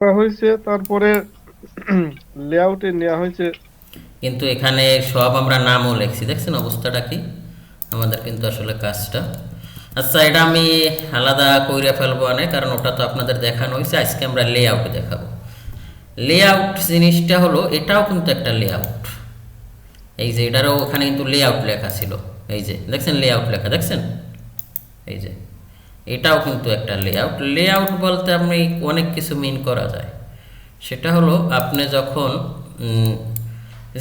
করা হয়েছে, তারপরে লেআউটে নেওয়া হয়েছে। কিন্তু এখানে সব আমরা নামও লিখছি, দেখছেন অবস্থাটা কি আমাদের কিন্তু আসলে কাজটা। আচ্ছা, এটা আমি আলাদা কইরা ফেলবো অনেক, কারণ ওটা তো আপনাদের দেখানো হয়েছে। আজকে আমরা লেআউট দেখাবো। লেআউট জিনিসটা হলো, এটাও কিন্তু একটা লেআউট। এই যে এটারও ওখানে কিন্তু লেআউট লেখা ছিল, এই যে দেখছেন লেআউট লেখা দেখছেন, এই যে এটাও কিন্তু একটা লেআউট। লেআউট বলতে আপনি অনেক কিছু মিন করা যায়। সেটা হলো আপনি যখন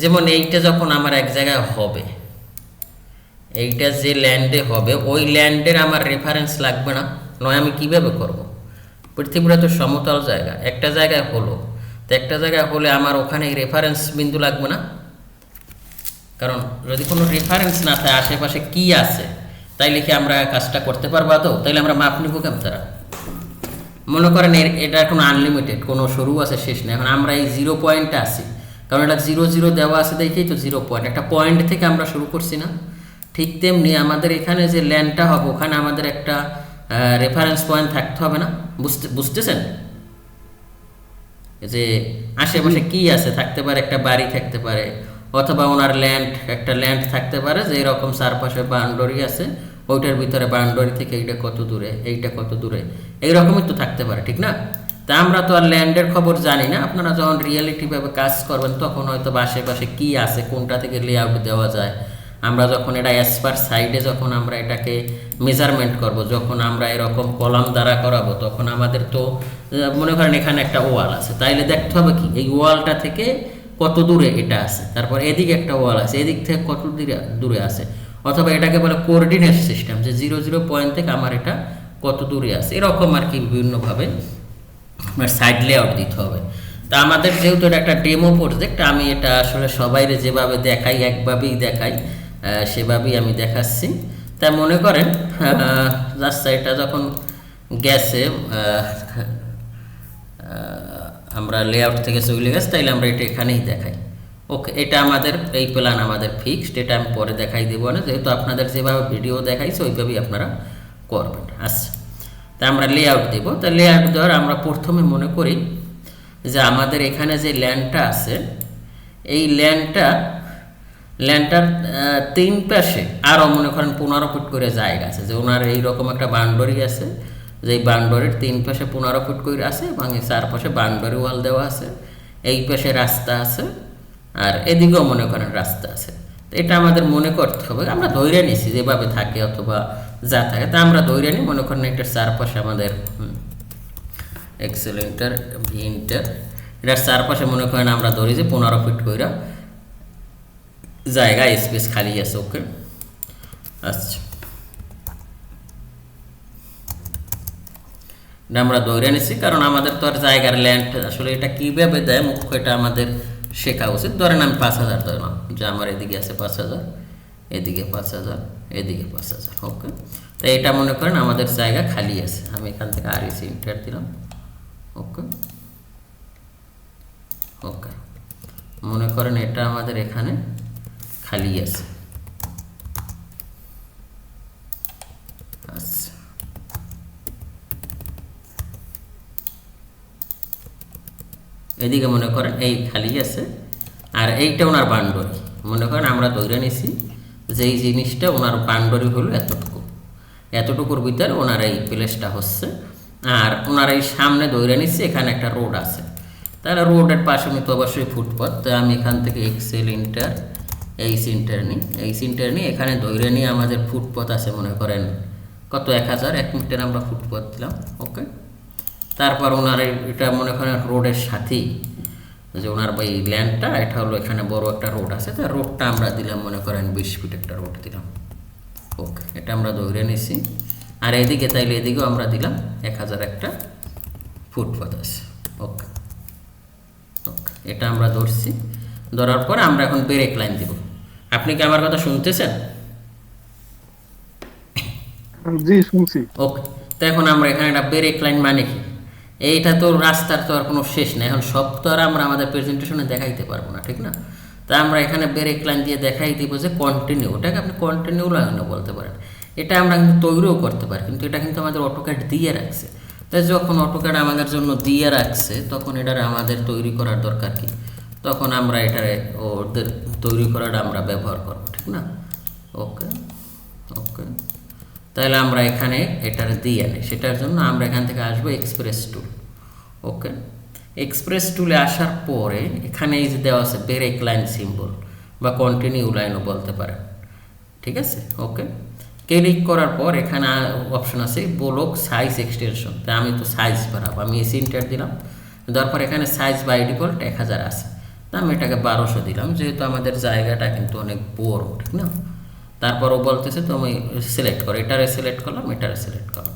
যেমন এইটা যখন আমার এক জায়গায় হবে, এইটা যে ল্যান্ডে হবে ওই ল্যান্ডের আমার রেফারেন্স লাগবে না, নয় আমি কীভাবে করব? পৃথিবীটা তো সমতল জায়গা, একটা জায়গায় হলো, তো একটা জায়গায় হলে আমার ওখানে রেফারেন্স বিন্দু লাগবে না। কারণ যদি কোনো রেফারেন্স না থাকে আশেপাশে কি আছে, তাইলে কি আমরা কাজটা করতে পারবো আদৌ? তাইলে আমরা মাপ নিব কেমন তারা? মনে করেন এটা কোনো আনলিমিটেড, কোনো শুরু আছে শেষ নেই। এখন আমরা এই 0 পয়েন্টে আছি, কারণ এটা 0 0 দেওয়া আছে দেখেই তো 0 পয়েন্ট, একটা পয়েন্ট থেকে আমরা শুরু করছি না? ঠিক তেমনি আমাদের এখানে যে ল্যান্ডটা হবে ওখানে আমাদের একটা রেফারেন্স পয়েন্ট থাকতে হবে না? বুঝতেছেন যে জি। আশেপাশে কি আছে? থাকতে পারে একটা বাড়ি, থাকতে পারে, অথবা ওনার ল্যান্ড, একটা ল্যান্ড থাকতে পারে যে এরকম চারপাশে বাউন্ডারি আছে, ওইটার ভিতরে বাউন্ডারি থেকে এইটা কত দূরে, এইটা কত দূরে, এইরকমই তো থাকতে পারে, ঠিক না? তা আমরা তো আর ল্যান্ডের খবর জানি না। আপনারা যখন রিয়েলিটিভাবে কাজ করবেন তখন হয়তো আশেপাশে কী আছে, কোনটা থেকে লেআউট দেওয়া যায়, আমরা যখন এটা অ্যাসপার সাইডে যখন আমরা এটাকে মেজারমেন্ট করব, যখন আমরা এরকম কলাম দ্বারা করাবো, তখন আমাদের তো মনে করেন এখানে একটা ওয়াল আছে, তাইলে দেখতে হবে কি এই ওয়ালটা থেকে কত দূরে এটা আছে, তারপর এদিকে একটা ওয়াল আছে, এদিক থেকে কত দূরে দূরে আছে, অথবা এটাকে বলে কোঅর্ডিনেট সিস্টেম, যে 0 0 পয়েন্ট থেকে আমার এটা কত দূরে আছে, এরকম আর কি বিভিন্নভাবে আপনার সাইড লেআউট দিতে হবে। তা আমাদের যেহেতু এটা একটা ডেমো প্রজেক্ট, আমি এটা আসলে সবাইরে যেভাবে দেখাই একভাবেই দেখাই, সেভাবেই আমি দেখাচ্ছি। তাই মনে করেন জাস্ট এটা যখন গেছে আমরা লেআউট থেকে চলে গেছে, তাইলে আমরা এটা এখানেই দেখাই। ওকে, এটা আমাদের এই প্ল্যান আমাদের ফিক্সড, এটা আমি পরে দেখাই দেবো না, যেহেতু আপনাদের যেভাবে ভিডিও দেখাইছে ওইভাবেই আপনারা করবেন। আচ্ছা, তা আমরা লেআউট দেব। তা লেআউট দেওয়ার আমরা প্রথমে মনে করি যে আমাদের এখানে যে ল্যান্ডটা আছে, এই ল্যান্ডটার 3 পাশে আরও মনে করেন 15 ফুট করে জায়গা আছে, যে ওনার এইরকম একটা বাউন্ডারি আছে, যে এই বাউন্ডারির 3 পাশে 15 ফুট করে আছে, এবং এই 4 পাশে বাউন্ডারি ওয়াল দেওয়া আছে, এই পাশে রাস্তা আছে, আর এদিকেও মনে করেন রাস্তা আছে। তো এটা আমাদের মনে করতে হবে, আমরা ধৈর্য নিছি যেভাবে থাকে অথবা যা থাকে, তা আমরা ধৈর্য নিই। মনে করেন এটার 4 পাশে আমাদের এক্সেল ইন্টার ভি ইন্টার, এটার 4 পাশে মনে করেন আমরা ধরি যে 15 ফিট করে জায়গা স্পেস খালি আছে। ওকে, আচ্ছা, এটা আমরা ধরে নিছি, কারণ আমাদের তো আর জায়গার ল্যান্ড আসলে এটা কীভাবে দেয় মুখ্য, এটা আমাদের শেখা উচিত। ধরেন আমি 5,000 ধরলাম, যে আমার এদিকে আছে 5,000, এদিকে 5,000, এদিকে 5,000। ওকে, তো এটা মনে করেন আমাদের জায়গা খালি আছে, আমি এখান থেকে আর এসি ইন্টার দিলাম। ওকে, ওকে, মনে করেন এটা আমাদের এখানে খালি আছে। আচ্ছা, এদিকে মনে করেন এই খালি আছে, আর এইটা ওনার বাউন্ডারি। মনে করেন আমরা ধরে নিছি যে এই জিনিসটা ওনার বাউন্ডারি হলো এতটুকু, এতটুকুর ভিতরে ওনার এই প্লেসটা হচ্ছে। আর ওনার এই সামনে ধরে নিচ্ছি এখানে একটা রোড আছে, তাহলে রোডের পাশে তো অবশ্যই ফুটপাথ। তো আমি এখান থেকে এক্সেল ইন্টার এই সিন্টার নিই, এখানে ধরে নিয়ে আমাদের ফুটপাথ আছে মনে করেন কত 1,000, 1 মিটার আমরা ফুটপাথ দিলাম। ওকে, তারপর ওনার এটা মনে করেন রোডের সাথেই, যে ওনার এই ল্যান্ডটা এটা হলো, এখানে বড় একটা রোড আছে, তো রোডটা আমরা দিলাম মনে করেন 20 ফিট একটা রোড দিলাম। ওকে, এটা আমরা ধরে নিছি। আর এদিকে তাইলে এদিকেও আমরা দিলাম 1,000 একটা ফুটপাথ আছে। ওকে, ওকে, এটা আমরা ধরছি। ধরার পর আমরা এখন ব্রেক লাইন দিব। আপনি কি আমার কথা শুনতেছেন? জি, শুনছি। ওকে, তো এখন আমরা এখানে একটা ব্রেক লাইন মানে কি, এইটা তো রাস্তার তো আর কোনো শেষ নেই, এখন সব তো আর আমরা আমাদের প্রেজেন্টেশনে দেখাইতে পারবো না, ঠিক না? তা আমরা এখানে ব্রেক লাইন দিয়ে দেখাই দিব যে কন্টিনিউ, ওটাকে আপনি কন্টিনিউ লাইনও বলতে পারেন। এটা আমরা কিন্তু তৈরিও করতে পারি, কিন্তু এটা কিন্তু আমাদের অটোক্যাড দিয়ে রাখছে। তাই যখন অটোক্যাড আমাদের জন্য দিয়ে রাখছে তখন এটারে আমাদের তৈরি করার দরকার কি, তখন আমরা এটারে ওদের তৈরি করাটা আমরা ব্যবহার করব, ঠিক না? ওকে ওকে, তাহলে আমরা এখানে এটারে দিয়ে নিই। সেটার জন্য আমরা এখান থেকে আসবো এক্সপ্রেস টুল। ওকে, এক্সপ্রেস টুলে আসার পরে এখানে এই যে দেওয়া আছে ব্রেক লাইন সিম্বল বা কন্টিনিউ লাইনও বলতে পারেন, ঠিক আছে? ওকে, ক্লিক করার পর এখানে অপশন আছে ব্লক সাইজ এক্সটেনশন। তাই আমি তো সাইজ বাড়াবো, আমি এসি এন্টার দিলাম, দেওয়ার পর এখানে সাইজ বাই ডিফল্ট 1000 আছে, তা আমি এটাকে 1200 দিলাম, যেহেতু আমাদের জায়গাটা কিন্তু অনেক বড়, ঠিক না? তারপর ও বলতেছে তুমি সিলেক্ট করো, এটারে সিলেক্ট করলাম, এটারে সিলেক্ট করো।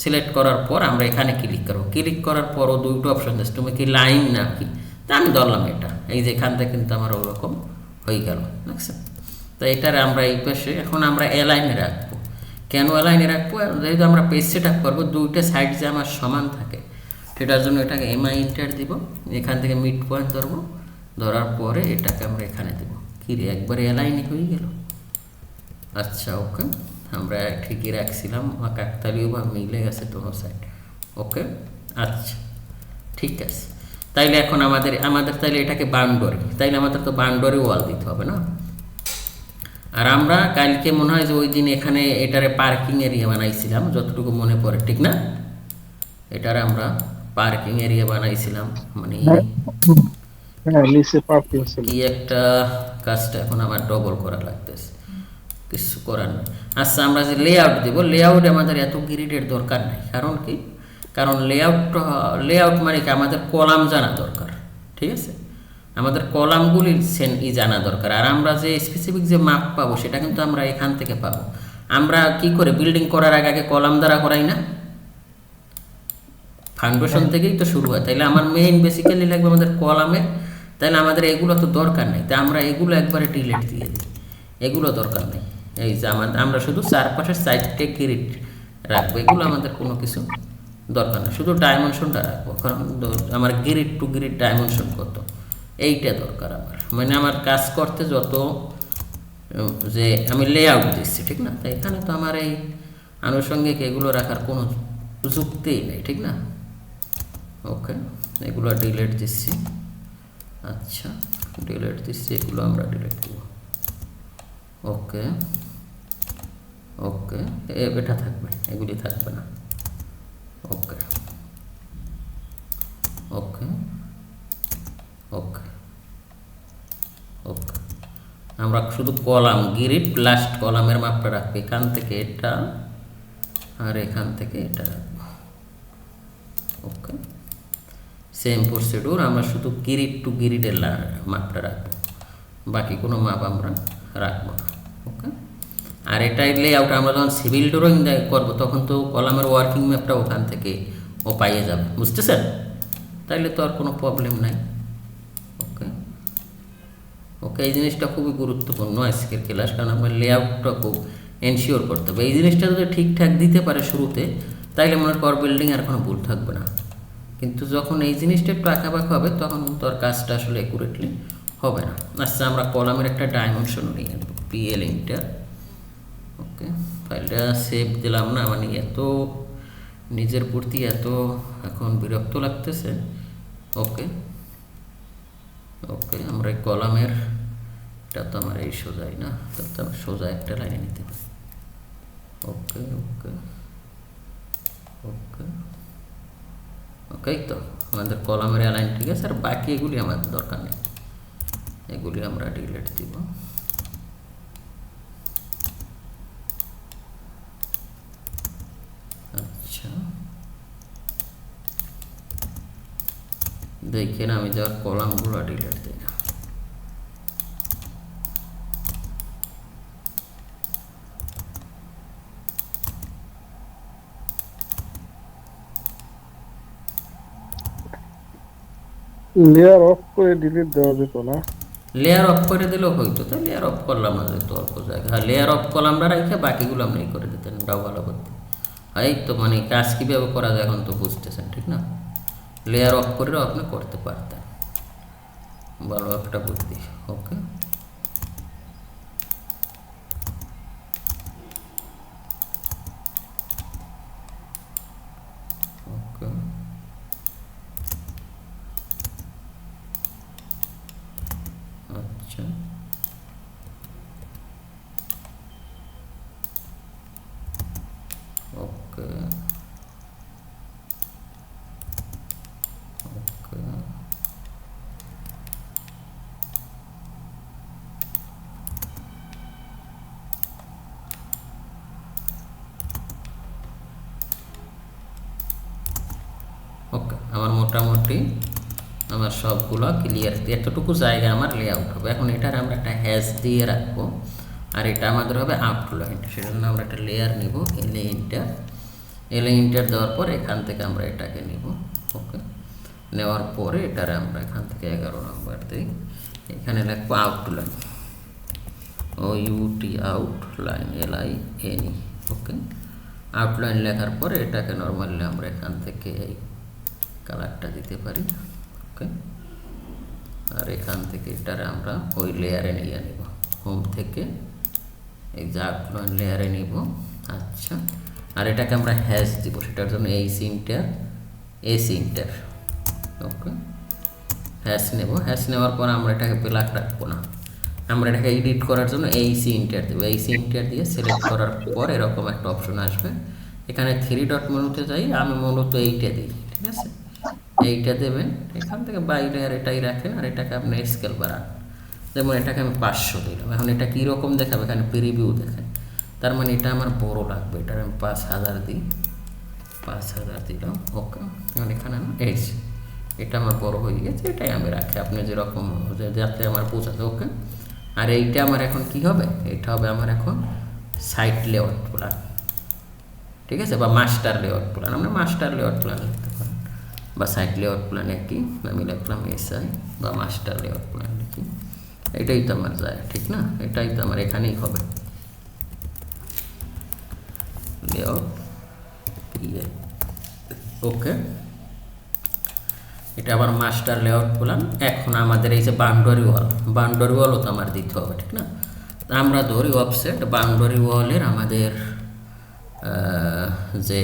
সিলেক্ট করার পর আমরা এখানে ক্লিক করবো। ক্লিক করার পর ও দুটো অপশন দিচ্ছে, তুমি কি লাইন না কি, তা আমি ধরলাম এটা। এই যে এখান থেকে কিন্তু আমার ওরকম হয়ে গেল, দেখছেন? তো এটারে আমরা এই পাশে এখন আমরা এলাইনে রাখবো। কেন এলাইনে রাখবো? যেহেতু আমরা পেজ সেট আপ করবো, দুইটা সাইড যে আমার সমান থাকে, সেটার জন্য এটাকে এমআই এন্টার দিব, এখান থেকে মিড পয়েন্ট ধরবো, ধরার পরে এটাকে আমরা এখানে দেবো। কি রে, একবারে এলাইনে হয়ে গেল। আচ্ছা ওকে, আমরা ঠিকই রাখছিলাম, কাকতালীয় বা মিলে গেছে দোনো সাইড। ওকে আচ্ছা ঠিক আছে, তাইলে এখন আমাদের তাইলে এটাকে বাউন্ডারি, তাইলে আমাদের তো বাউন্ডারি ওয়াল দিতে হবে না? আর আমরা কালকে মনে হয় যে ওই দিন এখানে এটারে পার্কিং এরিয়া বানাইছিলাম, যতটুকু মনে পড়ে, ঠিক না? এটারে আমরা পার্কিং এরিয়া বানাইছিলাম, মানে হ্যাঁ নিচে পার্কিং ছিল। কি একটা কাজটা এখন আমার ডবল করা লাগতেছে, কিছু করার নেই। আচ্ছা, আমরা যে লেআউট দেবো, লেআউটে আমাদের এত গ্রিডের দরকার নেই। কারণ কি, কারণ লেআউট মানে কি আমাদের কলাম জানা দরকার, ঠিক আছে? আমাদের কলামগুলির জানা দরকার। আর আমরা যে স্পেসিফিক যে মাপ পাবো সেটা কিন্তু আমরা এখান থেকে পাবো। আমরা কি করে বিল্ডিং করার আগে কলাম দ্বারা করাই না, ফাউন্ডেশন থেকেই তো শুরু হয়। তাইলে আমার মেইন বেসিক্যালি লাগবে আমাদের কলামে, তাহলে আমাদের এগুলো তো দরকার নেই, তাই আমরা এগুলো একবারে ডিলিট দিয়ে দিই, এগুলো দরকার নেই। এই যে আমরা শুধু চারপাশের সাইডটে গ্রিড রাখবো, এগুলো আমাদের কোনো কিছু দরকার নেই, শুধু ডাইমেনশনটা রাখবো। কারণ আমার গ্রিড টু গ্রিড ডাইমেনশন কত, এইটা দরকার আমার, মানে আমার কাজ করতে যত যে আমি লেআউট দিচ্ছি, ঠিক না? তাই এখানে তো আমার এই আনুষঙ্গিক এগুলো রাখার কোনো যুক্তিই নেই, ঠিক না? ওকে, এগুলো ডিলিট দিচ্ছি। আচ্ছা ডিলিট দিচ্ছি, এগুলো আমরা ডিলিট দেব। ওকে ওকে, এটা থাকবে, এগুলি থাকবে না। ওকে ওকে ওকে ওকে, আমরা শুধু কলাম গ্রিড লাস্ট কলামের মাপটা রাখবো, এখান থেকে এটা আর এখান থেকে এটা রাখবো। ওকে, সেম প্রসিডিউর, আমরা শুধু গ্রিড টু গ্রিডের মাপটা রাখবো, বাকি কোনো মাপ আমরা রাখবো না। ওকে, আর এটাই লেআউট আমরা যখন সিভিল ড্রয়িং করবো তখন তো কলামের ওয়ার্কিং ম্যাপটা ওখান থেকে ও পাইয়ে যাবে, বুঝতেছেন? তাইলে তো আর কোনো প্রবলেম নাই। ওকে ওকে, এই জিনিসটা খুবই গুরুত্বপূর্ণ আজকের ক্লাস, কারণ আপনার লেআউটটা খুব এনশিওর করতে হবে। এই জিনিসটা যদি ঠিকঠাক দিতে পারে শুরুতে, তাইলে মনে কর বিল্ডিং আর কোনো ভুল থাকবে না। কিন্তু যখন এই জিনিসটা একটু আঁকাবাঁকা হবে তখন তোর কাজটা আসলে অ্যাকুরেটলি হবে না। আচ্ছা, আমরা কলামের একটা ডাইমেনশন নিয়ে নেব, পিএল ইন্টার। ওকে, ফাইলটা সেভ দিলাম না, মানে এত নিজের প্রতি এত এখন বিরক্ত লাগতেছে। ওকে ওকে, আমরা এই কলামের এটা তো আমার এই সোজাই না, তো আমি সোজা একটা লাইনে নিতে পারি। ওকে ওকে ওকে ওকে, তো আমাদের কলামের অ্যালাইন ঠিক আছে, আর বাকি এগুলি আমাদের দরকার নেই, এগুলি আমরা ডিলিট দিব। আচ্ছা দেখেন, আমি যাওয়ার কলামগুলো ডিলিট দিই না। লেয়ার অফ করে ডিলিট দেওয়া যেত না? লেয়ার অফ করে দিলেও হইতো, তো লেয়ার অফ করলাম না, যেহেতু অল্প জায়গা। হ্যাঁ, লেয়ার অফ কলামটা রেখে বাকিগুলো আপনি করে দিতেন, এটাও ভালো করতে। এই তো মানে কাজ কীভাবে করা যায় এখন তো বুঝতেছেন, ঠিক না? লেয়ার অফ করেও আপনি করতে পারতেন, ভালো একটা বুদ্ধি। ওকে ওকে মোটামুটি আমার সবগুলো ক্লিয়ার, এতটুকু জায়গা আমার লেআউট হবে। এখন এটার আমরা একটা হ্যাশ দিয়ে রাখবো, আর এটা আমাদের হবে আউটলাইন। সেজন্য আমরা একটা লেয়ার নিব, এলিমেন্টার দেওয়ার পর এখান থেকে আমরা এটাকে নিব। ওকে, নেওয়ার পরে এটার আমরা এখান থেকে 11 নম্বর দিই, এখানে লিখবো আউটলাইন, OUT আউটলাইন, LINE। ওকে, আউটলাইন লেখার পরে এটাকে নর্মালি আমরা এখান থেকে এই কালারটা দিতে পারি। ওকে, আর এখান থেকে এটারে আমরা ওই লেয়ারে নিয়ে নিব, হোম থেকে এই যে আউটলাইন লেয়ারে নিব। আচ্ছা, আর এটাকে আমরা হ্যাশ দিব, সেটার জন্য এই সিনটার। ওকে, হ্যাশ নেব, হ্যাশ নেওয়ার পর আমরা এটাকে ব্ল্যাক রাখবো না, আমরা এটাকে এডিট করার জন্য এই সিনটার দেবো। এই সিনটার দিয়ে সিলেক্ট করার পর এরকম একটা অপশন আসবে, এখানে 3 ডট মেনুতে যাই, আমি মূলত এইটা দিই। ঠিক আছে, এইটা দেবেন, এখান থেকে বাইরে আর এটাই রাখেন, আর এটাকে আপনি স্কেল বাড়ান। যেমন এটাকে আমি 500 দিলাম। এখন এটা কীরকম দেখাবে, এখানে প্রিভিউ দেখেন, তার মানে এটা আমার বড় লাগবে, এটার আমি 5000 দিই, 5000 দিলাম। ওকে, এখন এখানে এই এটা আমার বড় হয়ে গেছে, এটাই আমি রাখি, আপনি যেরকম যাতে আমার বোঝাতে। ওকে, আর এইটা আমার এখন কি হবে, এটা হবে আমার এখন সাইট লেআউট প্ল্যান। ঠিক আছে, বা মাস্টার লেআউট প্ল্যান, আমরা মাস্টার লেআউট প্ল্যান লিখতে পারি, বা সাইট লেআউট প্ল্যান একই, আমি লিখলাম SI, বা মাস্টার লেআউট প্ল্যান লিখি। এটাই তো আমার যায়, ঠিক না? এটাই তো আমার এখানেই হবে লেআউট PL। ওকে, এটা আবার মাস্টার লেআউট প্ল্যান। এখন আমাদের এই যে বাউন্ডারি ওয়ালও তো আমার দিতে হবে, ঠিক না? আমরা ধরি অফসেট বাউন্ডারি ওয়ালের আমাদের যে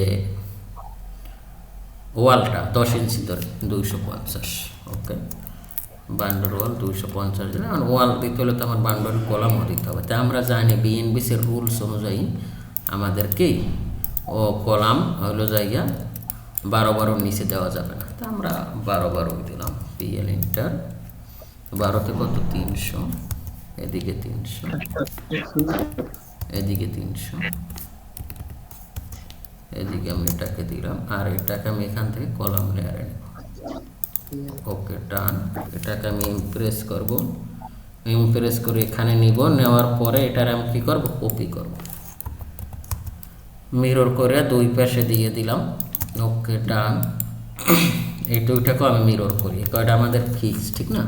ওয়ালটা 10 ইঞ্চি ধরে 250। ওকে, বাউন্ডারি ওয়াল 250 দিলে, আর ওয়াল দিতে হলে তো আমার বাউন্ডারি কলামও দিতে হবে। তাই আমরা জানি BNBCর রুলস অনুযায়ী আমাদেরকে ও কলাম হলো জায়গা 12 নিচে দেওয়া যাবে না, তা আমরা 12 দিলাম। PL ইন্টার 12তে কত, 300, এদিকে 300, এদিকে 300, এদিকে আমি এটাকে দিলাম, আর এটাকে আমি এখান থেকে কলাম লেয়ারে নেব। ওকে, ডান। এটাকে আমি ইমপ্রেস করব, ইমপ্রেস করে এখানে নিব, নেওয়ার পরে এটার আমি কী করব, কপি করব, মিরর করে 2 পাশে দিয়ে দিলাম। ওকে, ডান। এই দুইটাকেও আমি মিরর করি, কয়টা আমাদের ফিক্স, ঠিক না?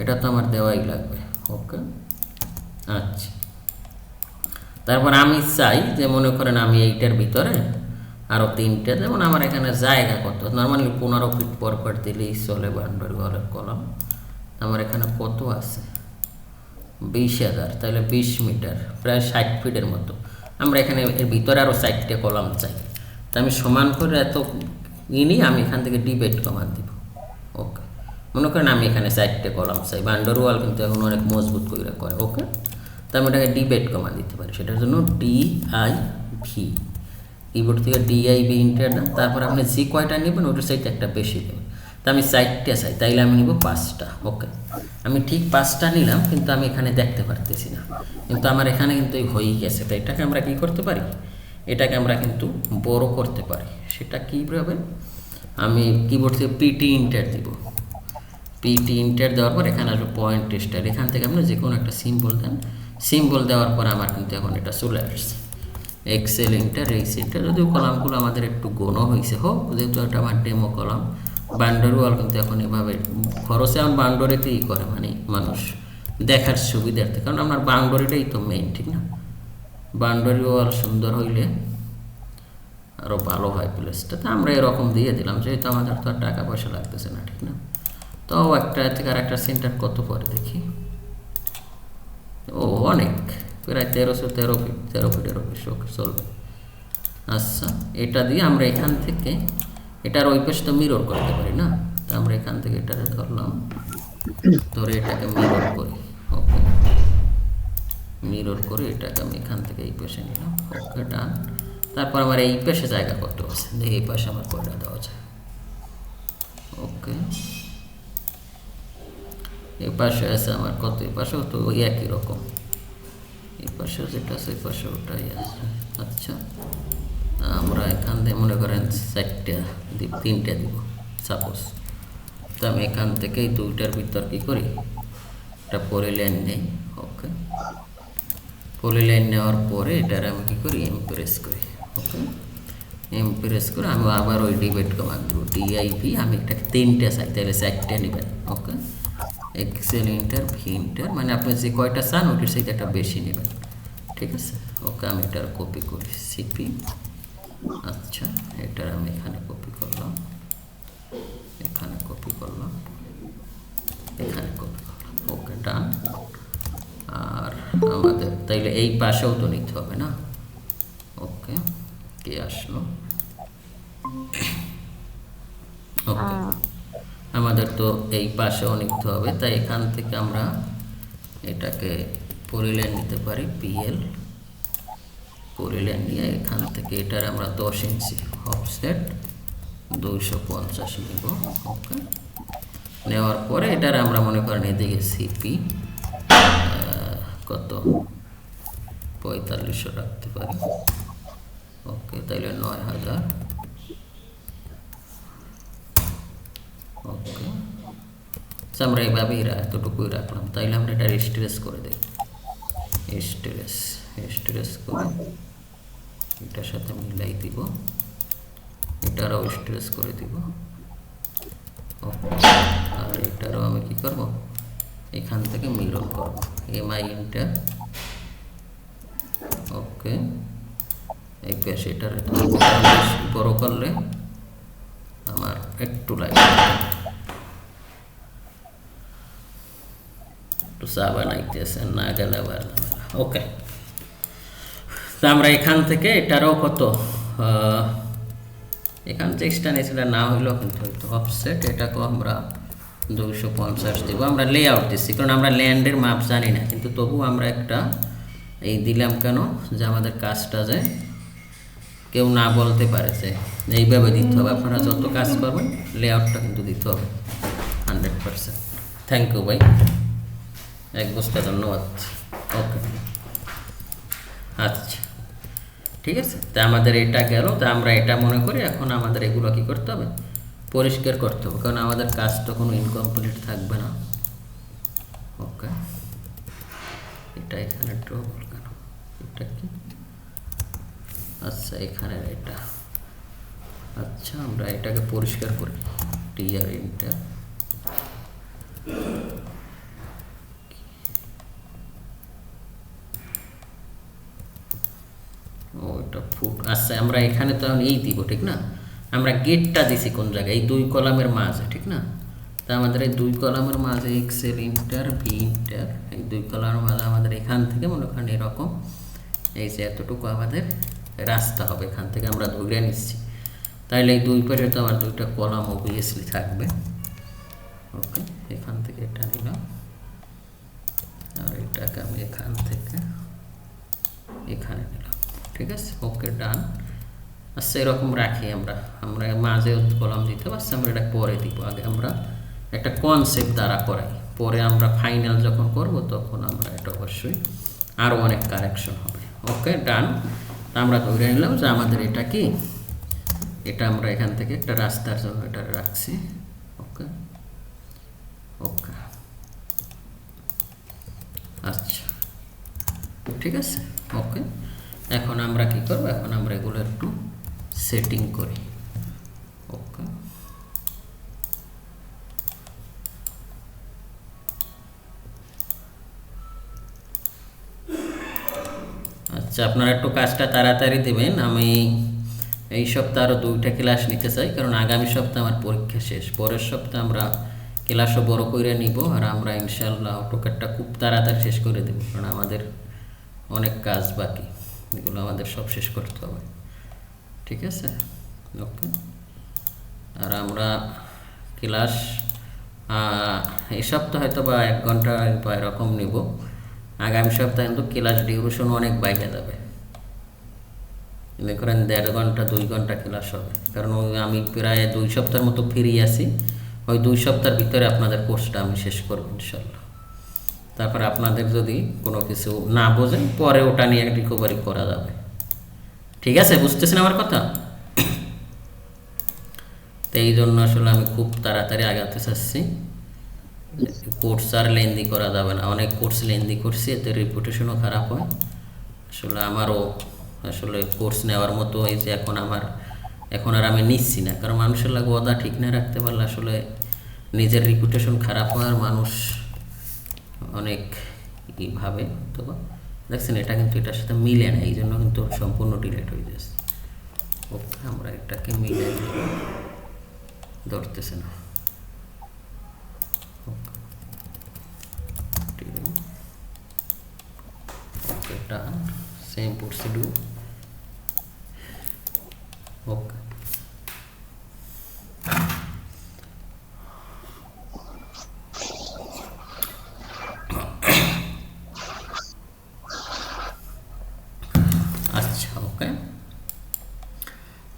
এটা তো আমার দেওয়াই লাগবে। ওকে, আচ্ছা, তারপর আমি চাই যে মনে করেন আমি এইটার ভিতরে আরও 3টে, যেমন আমার এখানে জায়গা কত, নর্মালি 15 ফিট পর দিলেই চলে বাউন্ডারি ওয়ালের কলাম। আমার এখানে কত আছে, 20,000, তাহলে 20 মিটার, প্রায় 60 ফিটের মতো। আমরা এখানে এর ভিতরে আরও 4টে কলাম চাই, তা আমি সমান করে এত নিয়ে আমি এখান থেকে ডিভাইড কমান দিব। ওকে, মনে করেন আমি এখানে 4টে কলাম চাই, বাউন্ডারি ওয়াল কিন্তু এখন অনেক মজবুত করে করে। ওকে, তো আমি এটাকে ডিভাইড কমান দিতে পারি, সেটার জন্য DIV, কিবোর্ড থেকে DIV ইন্টার দেন, তারপর আপনি যে কয়টা নেবেন ওটার সাইডে একটা বেশি দেবেন। তো আমি 4টে চাই, তাইলে আমি নিব 5টা। ওকে, আমি ঠিক 5টা নিলাম, কিন্তু আমি এখানে দেখতে পারতেছি না, কিন্তু আমার এখানে কিন্তু হয়েই গেছে। তো এটাকে আমরা কী করতে পারি, এটাকে আমরা কিন্তু বড় করতে পারি। সেটা কীভাবে, আমি কিবোর্ড থেকে PT ইন্টার দিব, PT ইন্টার দেওয়ার পর এখানে আসবে পয়েন্ট স্টার, এখান থেকে আপনি যে কোনো একটা সিম্বল দেন, সিম্বল দেওয়ার পর আমার কিন্তু এখন এটা চলে আসছে। এক্সেল ইন্টার, এই সিটটা যদিও কলামগুলো আমাদের একটু গোনো হয়েছে, হোক, যেহেতু এটা আমার ডেমো কলাম। বাউন্ডারি ওয়াল কিন্তু এখন এভাবে খরচে আমার বাউন্ডারিতেই করে, মানে মানুষ দেখার সুবিধার্থে, কারণ আমার বাউন্ডারিটাই তো মেইন, ঠিক না? বাউন্ডারি ওয়াল সুন্দর হইলে আরও ভালো হয় প্লেসটা। তো আমরা এরকম দিয়ে দিলাম, যেহেতু আমাদের তো আর টাকা পয়সা লাগতেছে না, ঠিক না? তো একটা থেকে আর একটা সেন্টার কত পরে দেখি, ও অনেক, প্রায় 13 ফিটেরও বেশি। ওকে, চলবে। আচ্ছা, এটা দিয়ে আমরা এখান থেকে এটার ওই পাশে তো মিরর করতে পারি না, তো আমরা এখান থেকে এটাকে ধরলাম, ধরে এটাকে মিরর করি। ওকে, মিরর করে এটাকে আমি এখান থেকে এই পাশে নিলাম। ওকে, ডান। তারপর আমার এই পাশে জায়গা কত আছে দেখি, এই পাশে আমার কয়টা দেওয়া যায়। ওকে, এই পাশে আছে আমার কত, এই পাশেও তো ওই একই রকম, এই পাশে যেটা আছে এই পাশে ওটাই আছে। আচ্ছা, আমরা এখান থেকে মনে করেন 4টে দিব, 3টে দিব সাপোজ। তো আমি এখান থেকে এই দুইটার ভিতর কী করি, একটা পলিলাইন নেই। ওকে, পলিলাইন নেওয়ার পরে এটার আমি কী করি, এমপ্রেস করি। ওকে, এমপ্রেস করে আমি আবার ওই ডিভাইড কমান্ড দেবো, ডিআইভি। আমি এটাকে 3টে চাই, তাহলে 4টে নেবেন। ওকে, এক্সেল ইন্টার ভি ইন্টার, মানে আপনি যে কয়টা চান ওইটার সাথে একটা বেশি নেবেন। ঠিক আছে, ওকে, আমি এটার কপি করি সিপি। আচ্ছা, এটার আমি এখানে কপি করলাম, এখানে কপি করলাম, এখানে কপি করলাম। ওকে, ডান। আর আমাদের তাইলে এই পাশেও তো নিতে হবে না। ওকে, কে আসলো? ওকে, আমাদের তো এই পাশেও নিতে হবে, তাই এখান থেকে আমরা এটাকে পরিলেন নিতে পারি, পিএল পরিলেন নিয়ে এখান থেকে এটার আমরা 10 ইঞ্চি অফসেট 250 নিব। ওকে, নেওয়ার পরে এটার আমরা মনে করেন এদিকে সিপি কত 4500 রাখতে পারি। ওকে, তাইলে 9000। ওকে, আমরা এইভাবেই এতটুকুই রাখলাম। তাইলে আমরা এটা স্ট্রেস করে দিই, স্ট্রেস করে এটার সাথে মিলাই দিব, এটারও স্ট্রেস করে দিব। ওকে, আর এটারও আমি কি করব, এখান থেকে মিরর করব, এমআই ইন্টার। ওকে, এই পাশে এটার বড় করলে আমার একটু লাগবে, একটু চা বানাইতেছেন না গেলে আবার। ওকে, তো আমরা এখান থেকে এটারও কত এখান থেকে এক্সট্রা সেটা না হইলেও কিন্তু হয়তো অফসেট, এটাকেও আমরা 250 দেব। আমরা লে আউট দিচ্ছি কারণ আমরা ল্যান্ডের মাপ জানি না, কিন্তু তবু আমরা একটা এই দিলাম কেন, যে আমাদের কাজটা যে কেউ না বলতে পারে যে এইভাবে দিতে হবে। আপনারা যত কাজ করবেন লেআউটটা কিন্তু দিতে হবে 100%। থ্যাংক ইউ ভাই, এক বস্তা ধন্যবাদ। ওকে, আচ্ছা, ঠিক আছে। তা আমাদের এটা গেল, তা আমরা এটা মনে করি এখন আমাদের এগুলো কী করতে হবে, পরিষ্কার করতে হবে, কারণ আমাদের কাজ তো কোনো ইনকমপ্লিট থাকবে না। ওকে, এটা এখানে ড্র কেন, এটা কি, আচ্ছা এখানে এটা। আচ্ছা, আমরা এটাকে পরিষ্কার করি, টিআর ইন্টার। ও এটা ফুট। আচ্ছা, আমরা এখানে তো এই দিব, ঠিক না? আমরা গেটটা দিছি কোন জায়গায়, এই 2 কলামের মাঝে, ঠিক না? তা আমাদের এই 2 কলামের মাঝে এক্সেল ইন্টার ভি ইন্টার, এই 2 কলামের মাঝে আমাদের এখান থেকে মনে করেন এরকম এই যে এতটুকু আমাদের রাস্তা হবে, এখান থেকে আমরা ধরে নিচ্ছি। তাইলে এই 2 পাশে তো আমার 2টা কলাম অবভিয়াসলি থাকবে। ওকে, এখান থেকে এটা নিলাম, আর এটাকে আমি এখান থেকে এখানে নিলাম। ঠিক আছে, ওকে, ডান। আচ্ছা, এরকম রাখি আমরা মাঝে কলাম দিতে পারছি, আমরা এটা পরে দিব। আগে আমরা একটা কনসেপ্ট দ্বারা করাই, পরে আমরা ফাইনাল যখন করব তখন আমরা এটা অবশ্যই আরও অনেক কারেকশন হবে। ওকে, ডান। আমরা ধরে নিলাম যে আমাদের এটা কি, এটা আমরা এখান থেকে একটা রাস্তার জন্য এটা রাখছি। ওকে, ওকে, আচ্ছা, ঠিক আছে। ওকে, এখন আমরা কি করব, এখন আমরা এগুলো একটু সেটিং করি। ওকে, আচ্ছা, আপনারা একটু কাজটা তাড়াতাড়ি দেবেন। আমি এই সপ্তাহে আরও 2টা ক্লাস নিতে চাই, কারণ আগামী সপ্তাহে আমার পরীক্ষা শেষ। পরের সপ্তাহে আমরা ক্লাসও বড় করে নিব, আর আমরা ইনশাল্লাহ অটোক্যাডটা খুব তাড়াতাড়ি শেষ করে দেব, কারণ আমাদের অনেক কাজ বাকি, এগুলো আমাদের সব শেষ করতে হবে। ঠিক আছে, ওকে। আর আমরা ক্লাস এই সপ্তাহে হয়তো বা 1 ঘন্টা বা এরকম নিব, আগামী সপ্তাহে কিন্তু ক্লাস ডিউরেশন অনেক বাইরে যাবে, মনে করেন 1.5 ঘন্টা 2 ঘন্টা ক্লাস হবে, কারণ আমি প্রায় 2 সপ্তাহের মতো ফ্রি আছি। ওই 2 সপ্তাহের ভিতরে আপনাদের কোর্সটা আমি শেষ করব ইনশাল্লাহ। তারপর আপনাদের যদি কোনো কিছু না বোঝেন পরে ওটা নিয়ে রিকভারি করা যাবে। ঠিক আছে, বুঝতেছেন আমার কথা? তো এই জন্য আসলে আমি খুব তাড়াতাড়ি আগাতে চাচ্ছি। কোর্স আর লেন্দি করা যাবে না, অনেক কোর্স লেন্দি করছি, এতে রেপুটেশনও খারাপ হয়। আসলে আমারও আসলে কোর্স নেওয়ার মতো হয়েছে এখন আর আমি নিচ্ছি না, কারণ মানুষের লাগে ওয়াদা ঠিক না রাখতে পারলে আসলে নিজের রিপুটেশন খারাপ হয় আর মানুষ অনেক ভাবে। তো দেখছেন এটা কিন্তু এটার সাথে মিলে না, এই জন্য কিন্তু সম্পূর্ণ ডিলেট হয়ে যাচ্ছে। ওকে, আমরা এটাকে মিলে ধরতেছে না। এটা সেম প্রসিডিউর। ওকে, আচ্ছা ওকে,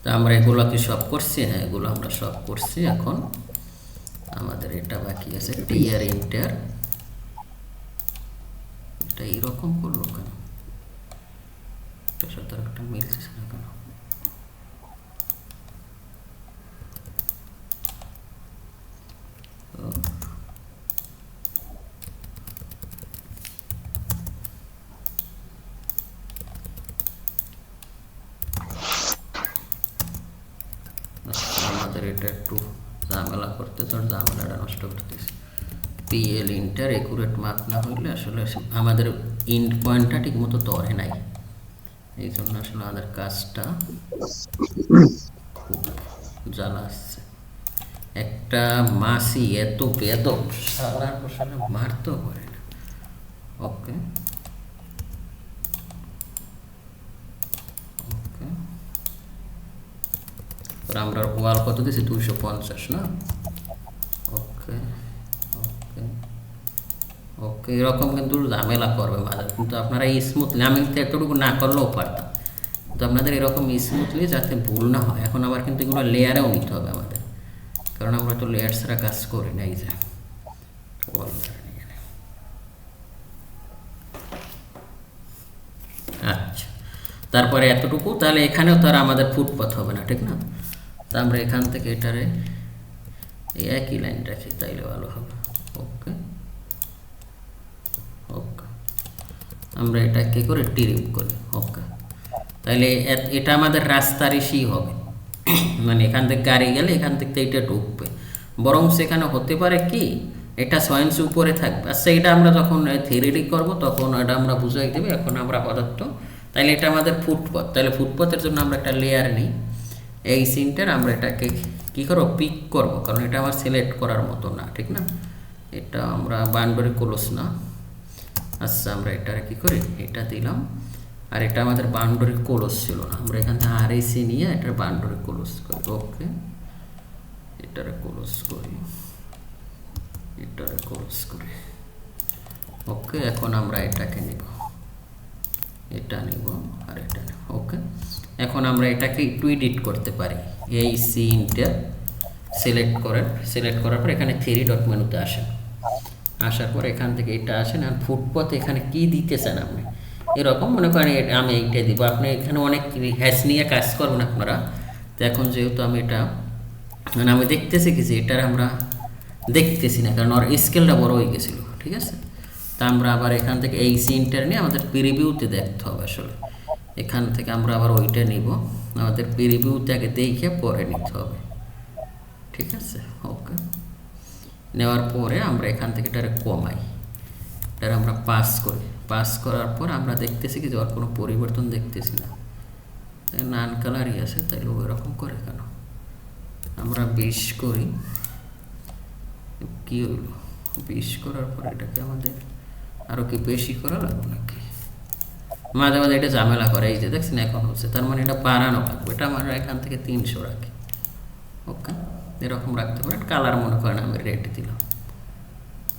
তো আমরা এগুলো কি সব করছি? হ্যাঁ, এগুলো আমরা সব করছি। এখন আমাদের এটা বাকি আছে টিয়ার ইন্টার। এটা এইরকম করলো কেন? এটার সাথে একটা মিলছে না কেন? আমাদের এটা একটু ঝামেলা করতেছে, আর ঝামেলাটা নষ্ট করতেছে। পিএল ইন্টার একুরেট মাপ না হইলে আসলে আমাদের ইন্ড পয়েন্টটা ঠিক মতো ধরে নাই, এই জন্য আসলে আমাদের কাজটা খুব জ্বালা আসছে। একটা মাসি এত বেদক, সারা বছরে মারতেও পারে না। ওকে ওকে, আমরা ওয়াল কত দিয়েছি? 250 না? ওকে ওকে ওকে, এরকম কিন্তু ঝামেলা করবে মাঝে, কিন্তু আপনারা স্মুথলি, আমি তো এতটুকু না করলেও পারতাম, তো আপনাদের এরকম স্মুথলি যাতে ভুল না হয়। এখন আবার কিন্তু এগুলো লেয়ারেও নিতে হবে আমাদের, কারণ আমরা তো লেয়ার ছাড়া কাজ করি না। এই যে আচ্ছা, তারপরে এতটুকু, তাহলে এখানেও তো আর আমাদের ফুটপাথ হবে না, ঠিক না? তো আমরা এখান থেকে এটারে এই একই লাইন রাখি, তাইলে ভালো হবে। ওকে ওকে, আমরা এটা কি করে টিরিম করি। ওকে, তাহলে এটা আমাদের রাস্তার ইসেই হবে, মানে এখান থেকে গাড়ি গেলে এখান থেকে এটা ঢুকবে, বরং সেখানে হতে পারে কি এটা 6 ইঞ্চি উপরে থাকবে। আচ্ছা, এটা আমরা যখন থিওরি করব তখন এটা আমরা বুঝাই দেবে। এখন আমরা আপাতত তাহলে এটা আমাদের ফুটপথ, তাহলে ফুটপথের জন্য আমরা একটা লেয়ার নিই, এই সিনটার আমরা এটাকে কী করবো, পিক করব, কারণ এটা আমার সিলেক্ট করার মতো না, ঠিক না? এটা আমরা বাউন্ডারি ক্লোজ না। আচ্ছা, আমরা এটা কী করি, এটা দিলাম, আর এটা আমাদের বাউন্ডারি ক্লোজ ছিল না, আমরা এখান থেকে আরএসি নিয়ে এটার বাউন্ডারি ক্লোজ করি। ওকে, এটারে ক্লোজ করি, এটারে ক্লোজ করি। ওকে, এখন আমরা এটাকে নিব, এটা নিব আর এটা নিব। ওকে, এখন আমরা এটাকে একটু এডিট করতে পারি। এই সিনটা সিলেক্ট করার পর এখানে 3 ডট মেনুতে আসেন, আসার পর এখান থেকে এটা আসেন, আর ফুটপথ এখানে কি দিতে চান আপনি, এরকম মনে করেন আমি এইটা দিব। আপনি এখানে অনেক হ্যাশ নিয়ে কাজ করবেন আপনারা। তো এখন যেহেতু আমি এটা মানে আমি দেখতেছি কি যে এটার আমরা দেখতেছি না, কারণ ওর স্কেলটা বড় হয়ে গেছিলো, ঠিক আছে? তা আমরা আবার এখান থেকে এই সিনটার নিয়ে আমাদের প্রিভিউতে দেখতে হবে। আসলে এখান থেকে আমরা আবার ওইটা নিব, আমাদের প্রিভিউতে আগে দেখে পরে নিতে হবে, ঠিক আছে? ওকে, নেওয়ার পরে আমরা এখান থেকে এটারে কমাই, এটারে আমরা পাস করি, পাস করার পর আমরা দেখতেছি কি যে ওর কোনো পরিবর্তন দেখতেছি না, নান কালারই আছে, তাইলে ওই রকম করে কেন? আমরা 20 করি, কি হইল? 20 করার পর এটাকে আমাদের আরও কি বেশি করা লাগবে নাকি? মাঝে মাঝে এটা ঝামেলা করে, এই যে দেখছেন এখন হচ্ছে, তার মানে এটা বাড়ানো লাগবে। এটা আমরা এখান থেকে 300 রাখি। ওকে, এরকম রাখতে পারেন। কালার মনে করেন আমি রেড দিলাম।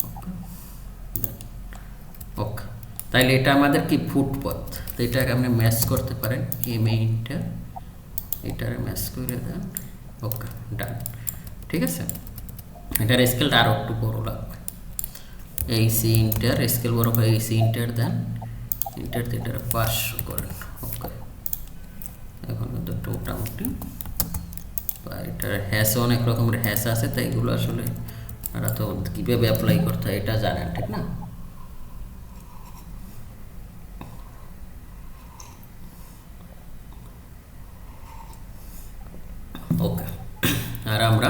ওকে ওকে, তাইলে এটা আমাদের কি ফুটপথ, তো এটাকে আপনি ম্যাচ করতে পারেন। ইমেইনটা এটারে ম্যাচ করে দেন। ওকে, ডান, ঠিক আছে? এটার স্কেলটা আরও একটু বড়ো লাগবে। এই সি ইন্টার স্কেল বড় হয়, এই সি ইন্টার দেন, ইন্টার দিয়ে এটার 500 করেন। ওকে, এখন কিন্তু মোটামুটি বা এটার হ্যাশও অনেক রকমের হ্যাশ আছে, তাই এগুলো আসলে আপনারা তো কীভাবে অ্যাপ্লাই করতে হয় এটা জানেন, ঠিক না? ওকে, আর আমরা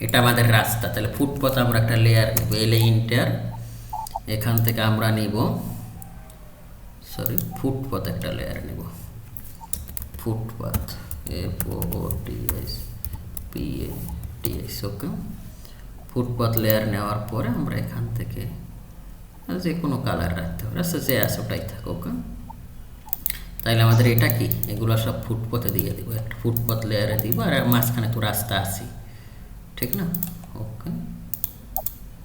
এটা আমাদের রাস্তা, তাহলে ফুটপাথ আমরা একটা লেয়ার নেব, এলে ইন্টার, এখান থেকে আমরা নিব ফুটপাথ একটা লেয়ার নেব, ফুটপাথ FOOTPATH। ওকে, ফুটপাথ লেয়ার নেওয়ার পরে আমরা এখান থেকে যে কোনো কালার রাখতে হবে, আচ্ছা যে আছে ওটাই থাক। ওকে, তাইলে আমাদের এটা কি, এগুলো সব ফুটপাথে দিয়ে দিব, একটা ফুটপাথ লেয়ারে দিব, আর মাঝখানে তো রাস্তা আছি, ঠিক না? ওকে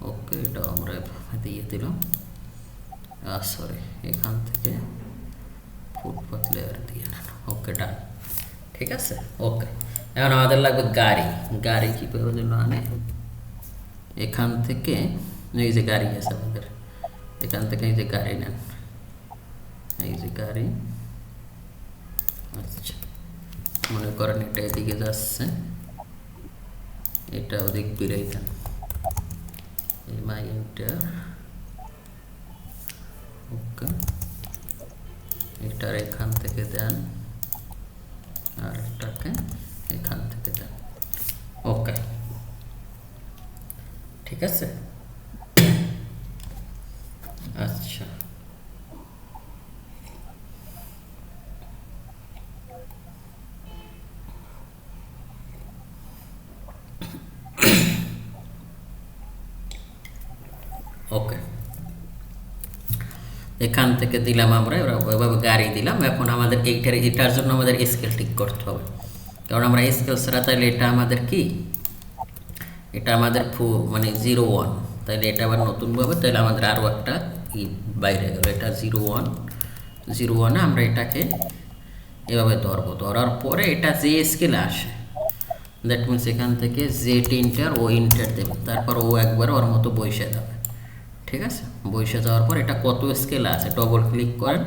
ওকে, এটা আমরা দিয়ে দিলাম, সরি এখান থেকে ফুটপাথ লেয়ার দিয়ে নেন। ওকে, ডান, ঠিক আছে। ওকে, এখন আমাদের লাগবে গাড়ি। গাড়ি কীভাবে যেন আনে, এখান থেকে এই যে গাড়ি আছে আমাদের, এখান থেকে এই যে গাড়ি নেন, এই যে গাড়ি। আচ্ছা, মনে করেন এটা এদিকে যাচ্ছে, এটা ওদিক বেরিয়ে দেন, ইন্টার। ওকে, এটার এখান থেকে দেন, আর এটাকে এখান থেকে দেন। ওকে, ঠিক আছে। আচ্ছা, ওকে, এখান থেকে দিলাম আমরা, ওইভাবে গাড়ি দিলাম। এখন আমাদের এটার জন্য আমাদের স্কেল ঠিক করতে হবে, কারণ আমরা স্কেল ছাড়া, তাহলে এটা আমাদের কি, এটা আমাদের মানে 0 1, তাহলে এটা আবার নতুনভাবে, তাহলে আমাদের আরও একটা বাইরে গেল, এটা 0 1 আমরা এটাকে এভাবে ধরবো, ধরার পরে এটা যে স্কেলে আসে, দ্যাট মিনস এখান থেকে জেড ইন্টার ও ইন্টার দেবে, তারপর ও একবার ওর মতো বসে যাবে, ঠিক আছে? বসে যাওয়ার পর এটা কত স্কেল আছে ডবল ক্লিক করেন,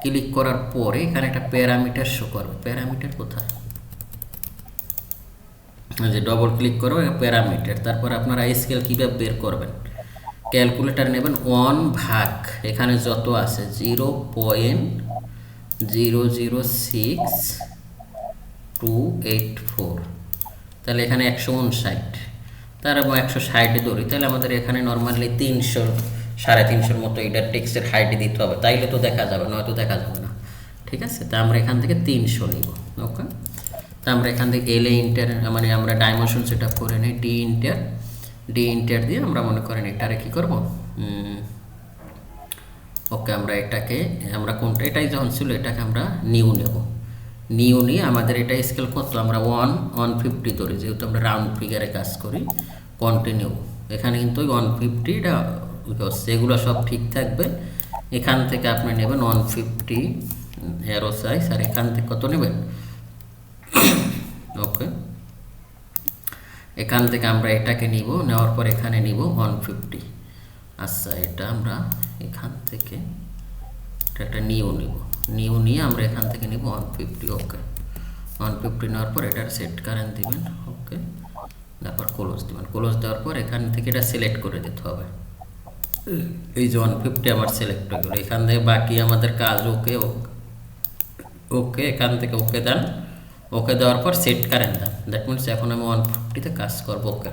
ক্লিক করার পরে এখানে একটা প্যারামিটার শো করবে। প্যারামিটার কোথায়, যে ডবল ক্লিক করবে প্যারামিটার, তারপর আপনারা স্কেল কীভাবে বের করবেন, ক্যালকুলেটার নেবেন 1 ভাগ এখানে যত আছে 0.006284, তাহলে এখানে 159, তার 160 ধরি, তাহলে আমাদের এখানে নর্মালি 300 350 মতো এটার টেক্সটের হাইট দিতে হবে, তাইলে তো দেখা যাবে, নয়তো দেখা যাবে না, ঠিক আছে? তা আমরা এখান থেকে 300 নিব। ওকে, তা আমরা এখান থেকে এলে ইন্টার, মানে আমরা ডাইমেনশন সেট আপ করে নিই, ডি ইন্টার দিয়ে আমরা মনে করেন এটারে কী করব, ওকে, আমরা এটাকে আমরা কোনটা, এটাই যখন ছিল এটাকে আমরা নিউ নেব, নিউ নিয়ে আমাদের এটা স্কেল কত, আমরা 150 ধরি, যেহেতু আমরা রাউন্ড ফিগারে কাজ করি। কন্টিনিউ, এখানে কিন্তু 150টা এগুলো সব ঠিক থাকবে। এখান থেকে আপনি নেবেন 150 অ্যারো সাইজ, আর এখান থেকে কত নেবেন, ওকে, এখান থেকে আমরা এটাকে নিব, নেওয়ার পর এখানে নিব 150। আচ্ছা, এটা আমরা এখান থেকে একটা নিউ নিয়ে আমরা এখান থেকে নিব 150। ওকে, 150 নেওয়ার পর এটার সেট কারেন্ট দিবেন। ওকে, তারপর ক্লোজ দিবেন, ক্লোজ দেওয়ার পর এখান থেকে এটা সিলেক্ট করে দিতে হবে, এই যে 150 আমার সিলেক্ট হয়ে গেল। এখান থেকে বাকি আমাদের কাজ ওকে ওকে, এখান থেকে ওকে দেন, ওকে দেওয়ার পর সেট কারেন্ট দেন, দ্যাট মিনস এখন আমি 150-তে কাজ করবো। ওকে,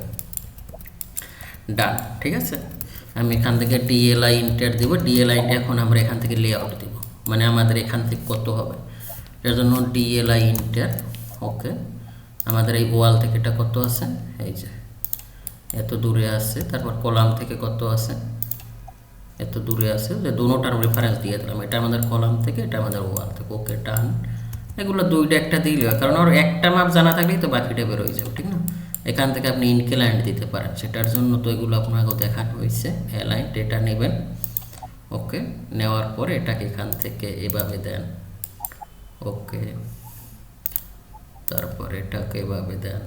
ডান, ঠিক আছে। আমি এখান থেকে ডিএলআই ইন্টার দিব, ডিএলআইটা এখন আমরা এখান থেকে লেআউট দিব, মানে আমাদের এখান থেকে কত হবে, এর জন্য ডিএলআই ইন্টার। ওকে, আমাদের এই ওয়াল থেকে এটা কত আছে, এই যে এত দূরে আছে, তারপর কলাম থেকে কত আছে, এত দূরে আছে, যে দুটোটার রেফারেন্স দিয়ে দিলাম, এটা আমাদের কলাম থেকে, এটা আমাদের ওয়াল থেকে। ওকে, ডান। এগুলো দুইটা একটা দিলে হয়, কারণ ওর একটা মাপ জানা থাকলেই তো বাকিটা বের হয়ে যাবে, ঠিক না? এখান থেকে আপনি ইনক্লাইন্ড দিতে পারেন, সেটার জন্য তো এগুলো আপনাকে দেখানো হয়েছে। অ্যালাইন এটা নেবেন, ওকে, নেওয়ার পরে এটাকে এখান থেকে এভাবে দেন। ওকে, তারপর এটাকে এভাবে দেন।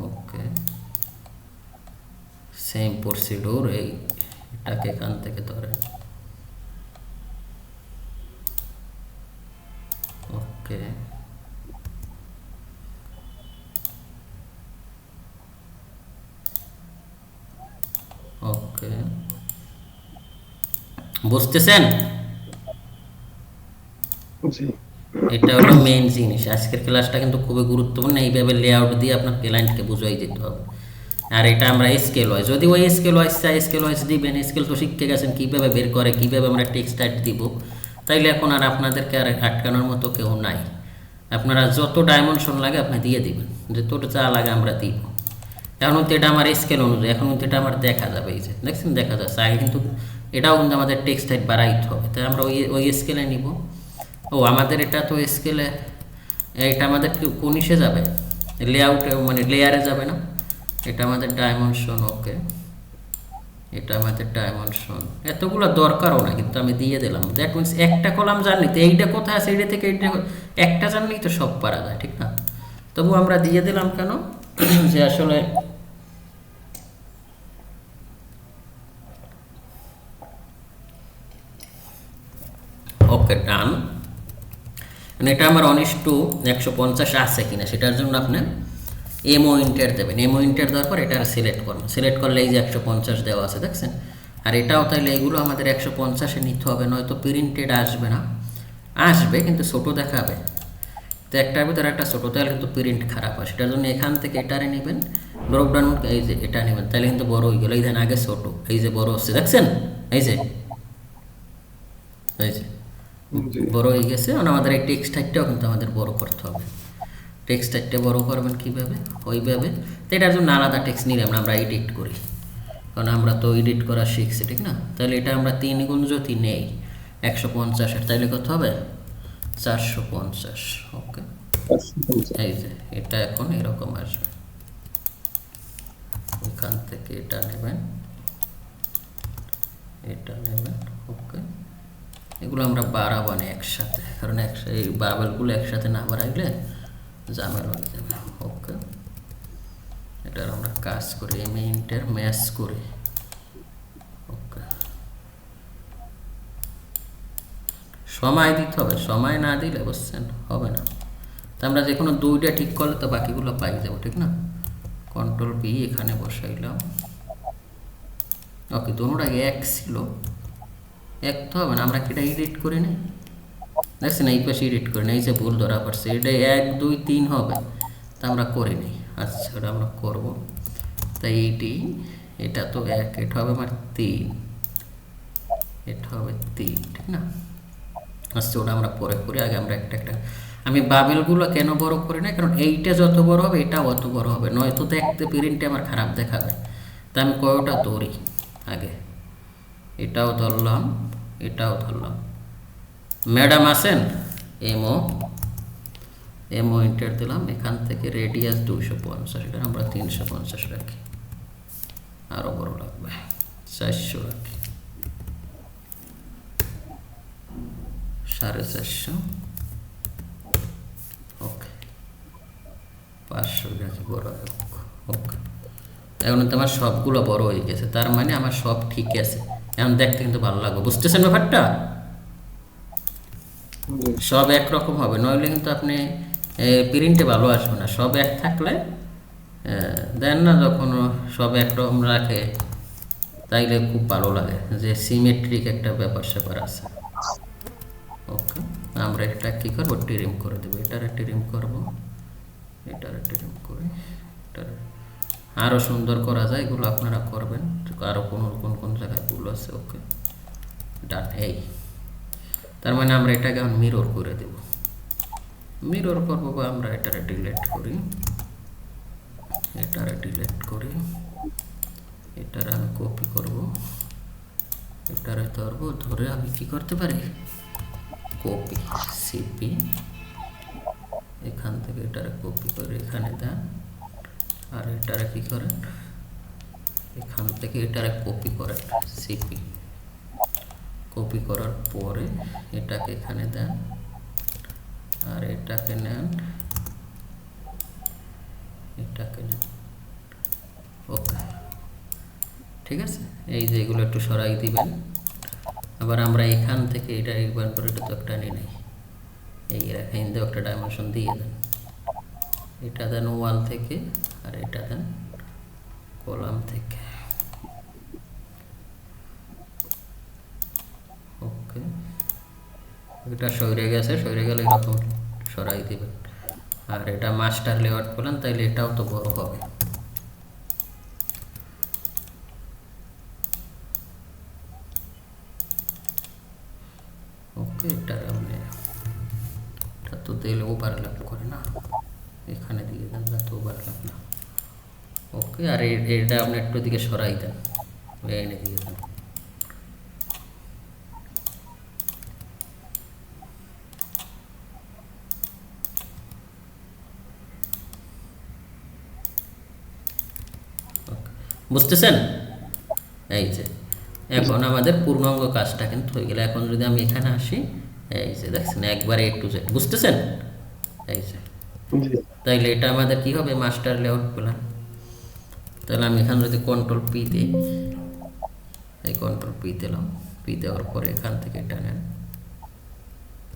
ওকে, সেম প্রসিডিউর, এটাকে এখান থেকে ধরেন। ওকে, ওকে, বুঝতেছেন? জি এটা হলো মেইন জিনিস। আজকের ক্লাসটা কিন্তু খুবই গুরুত্বপূর্ণ। এইভাবে লেআউট দিয়ে আপনার ক্লায়েন্টকে বুঝাই দিতে হবে। আর এটা আমরা স্কেল ওয়াইজ, যদি ওই স্কেল ওয়াইজ চাই স্কেল ওয়াইজ দিবেন। স্কেল তো শিখতে গেছেন কীভাবে বের করে, কীভাবে আমরা টেক্সট টাইপ দিব, তাইলে এখন আর আপনাদেরকে আর আটকানোর মতো কেউ নাই। আপনারা যত ডাইমেনশন লাগে আপনি দিয়ে দিবেন, যত যা লাগে আমরা দিব। এখন কিন্তু এটা আমার স্কেল অনুযায়ী, এখন কিন্তু এটা আমার দেখা যাবে। এই যে দেখছেন দেখা যাচ্ছে, আগে কিন্তু এটাও কিন্তু আমাদের টেক্সট টাইপ বাড়াইতে হবে, তাই আমরা ওই স্কেলে নিব। ও আমাদের এটা তো স্কেলে, এটা আমাদের কোন ইসে যাবে, লেআউটে মানে লেয়ারে যাবে না, এটা আমাদের ডাইমেনশন। ওকে, এটা আমাদের ডাইমেনশন। এতগুলো দরকারও না, কিন্তু আমি দিয়ে দিলাম। দ্যাট মিনস একটা কলাম জানি তো এইটা কোথায় আছে, এইটা থেকে এইটা একটা জানলেই তো সব পারা যায়, ঠিক না? তবু আমরা দিয়ে দিলাম কেন, যে আসলে ওকে ডান। এটা আমার 1:150 আছে কিনা সেটার জন্য আপনি এমও ইন্টার দেবেন। এমও ইন্টার দেওয়ার পর এটা সিলেক্ট করবেন। সিলেক্ট করলে এই যে 150 দেওয়া আছে দেখছেন। আর এটাও তাহলে এগুলো আমাদের 150-এ নিতে হবে, নয়তো প্রিন্টেড আসবে না। আসবে কিন্তু ছোটো দেখাবে, তো একটার ভিতরে একটা ছোটো, তাহলে কিন্তু প্রিন্ট খারাপ হয়। সেটার জন্য এখান থেকে এটারে নেবেন, ড্রপডাউন এই যে এটা নেবেন, তাহলে কিন্তু বড় হয়ে গেলো। এই দেন আগে ছোটো, এই যে বড় হচ্ছে দেখছেন, এই যে বড় হয়ে গেছে। আর আমাদের এই টেক্সট টাইপটাও কিন্তু আমাদের বড় করতে হবে। টেক্সট টাইপটা বড় করবেন কীভাবে, ওইভাবে। তো এটার জন্য আলাদা টেক্সট নিলাম না, আমরা এডিট করি, কারণ আমরা তো এডিট করা শিখছি, ঠিক না? তাহলে এটা আমরা 3 গুণ যদি নেই 150-এর, তাহলে কত হবে 450। ওকে, এই যে এটা এখন এরকম আসবে। এখান থেকে এটা নেবেন, এটা নেবেন। ওকে, এগুলো আমরা বাড়াবো না একসাথে, কারণ এই বাবেলগুলো একসাথে না বাড়াইলে ঝামেলা হয়ে যাবে। ওকে, এটার আমরা কাজ করি, এমিন্টের ম্যাচ করি। ওকে, সময় দিতে হবে, সময় না দিলে বুঝছেন হবে না। তো আমরা যে কোনো দুইটা ঠিক করলে তো বাকিগুলো পাই যাবো, ঠিক না? কন্ট্রোল বি এখানে বসাইলাম। ওকে, দুটোটা এক ছিল, এক তো হবে না, আমরা কি এটা এডিট করি না? দেখছেন এই পাশে এডিট করি না, এই যে ভুল ধরা পড়ছে, এটা 1 2 3 হবে, তা আমরা করি নি। আচ্ছা, ওটা আমরা করবো। তাই এইটি, এটা তো 1, এটা হবে আমার 3, এটা হবে 3, ঠিক না? আচ্ছা, ওটা আমরা পরে করি, আগে আমরা একটা একটা। আমি বাবেলগুলো কেন বড় করি না, কারণ এইটা যত বড় হবে এটাও অত বড় হবে, নয়তো দেখতে প্রিন্টে আমার খারাপ দেখাবে। তা আমি কয়টা ধরি আগে, এটাও ধরলাম, এটাও ধরলাম। ম্যাডাম আছেন, এমও এন্টার দিলাম। এখান থেকে রেডিয়াস 250, এটা আমরা 350 রাখি, আরও বড় লাগবে 400 রাখি, 450। ওকে, 500 গেছে, বড় হোক। ওকে, এখন তো আমার সবগুলো বড় হয়ে গেছে, তার মানে আমার সব ঠিক আছে। এখন দেখতে কিন্তু ভালো লাগবে, বুঝতেছেন ব্যাপারটা? সব একরকম হবে, নইলে কিন্তু আপনি প্রিন্টে ভালো আসবে না। সব এক থাকলে দেন না, যখন সব একরকম রাখে তাইলে খুব ভালো লাগে, যে সিমেট্রিক একটা ব্যাপার স্যাপার আছে। ওকে, আমরা এটা কী করবো, ট্রিম করে দেবো। এটারে ট্রিম করবো, এটারে ট্রিম করে, এটারে আরও সুন্দর করা যায়। এগুলো আপনারা করবেন, আরও কোন কোন জায়গায় ভুল আছে। ওকে, ডান। এই তার মানে আমরা এটাকে এখন মিরর করে দেব। মিরর করবো বা আমরা এটারে ডিলিট করি, এটারে ডিলিট করি, এটারে আমি কপি করব, এটারে ধরবো, ধরে আমি কি করতে পারি, কপি সিপি, এখান থেকে এটারে কপি করে এখানে দেন। আর এটারে কি করেন, এখান থেকে এটারে কপি করেন সিপি, কপি করার পরে এটাকে এখানে দেন, আর এটাকে নেন, এটাকে নেন। ওকে, ঠিক আছে। এই যে এগুলো একটু সরাই দিবেন। আবার আমরা এখান থেকে এটা একবার করে এটা তো একটা নিই নাই, এই এখান থেকে একটা ডাইমেনশন দিয়ে দেন। এটা দেন ওয়াল থেকে, আর এটা দেন কলাম থেকে। এটা সরে গেছে, সরে গেলে এরকম সরাই দিবেন। আর এটা মাস্টার লেআউট করলেন, তাইলে এটাও তো বড় হবে। ওকে, এটা আপনি, এটা তো দিলে ওভারল্যাপ করে না, এখানে দিয়ে দেন, না তো ওভারল্যাপ না। ওকে, আর এটা আপনি একটু দিকে সরাই দেন, এনে দিয়ে দেন। বুঝতেছেন? এই যে এখন আমাদের পূর্ণাঙ্গ কাজটা কিন্তু হয়ে গেল। এখন যদি আমি এখানে আসি, এই যে দেখছেন একবারে একটু যে, বুঝতেছেন? এই যে, জি তাইলে এটা আমাদের কি হবে, মাস্টার লেআউট প্ল্যান। তাহলে আমি এখানে যদি কন্ট্রোল পি দিই, এই কন্ট্রোল পি দিলাম, পি দেওয়ার পরে এখান থেকে এটা নেন।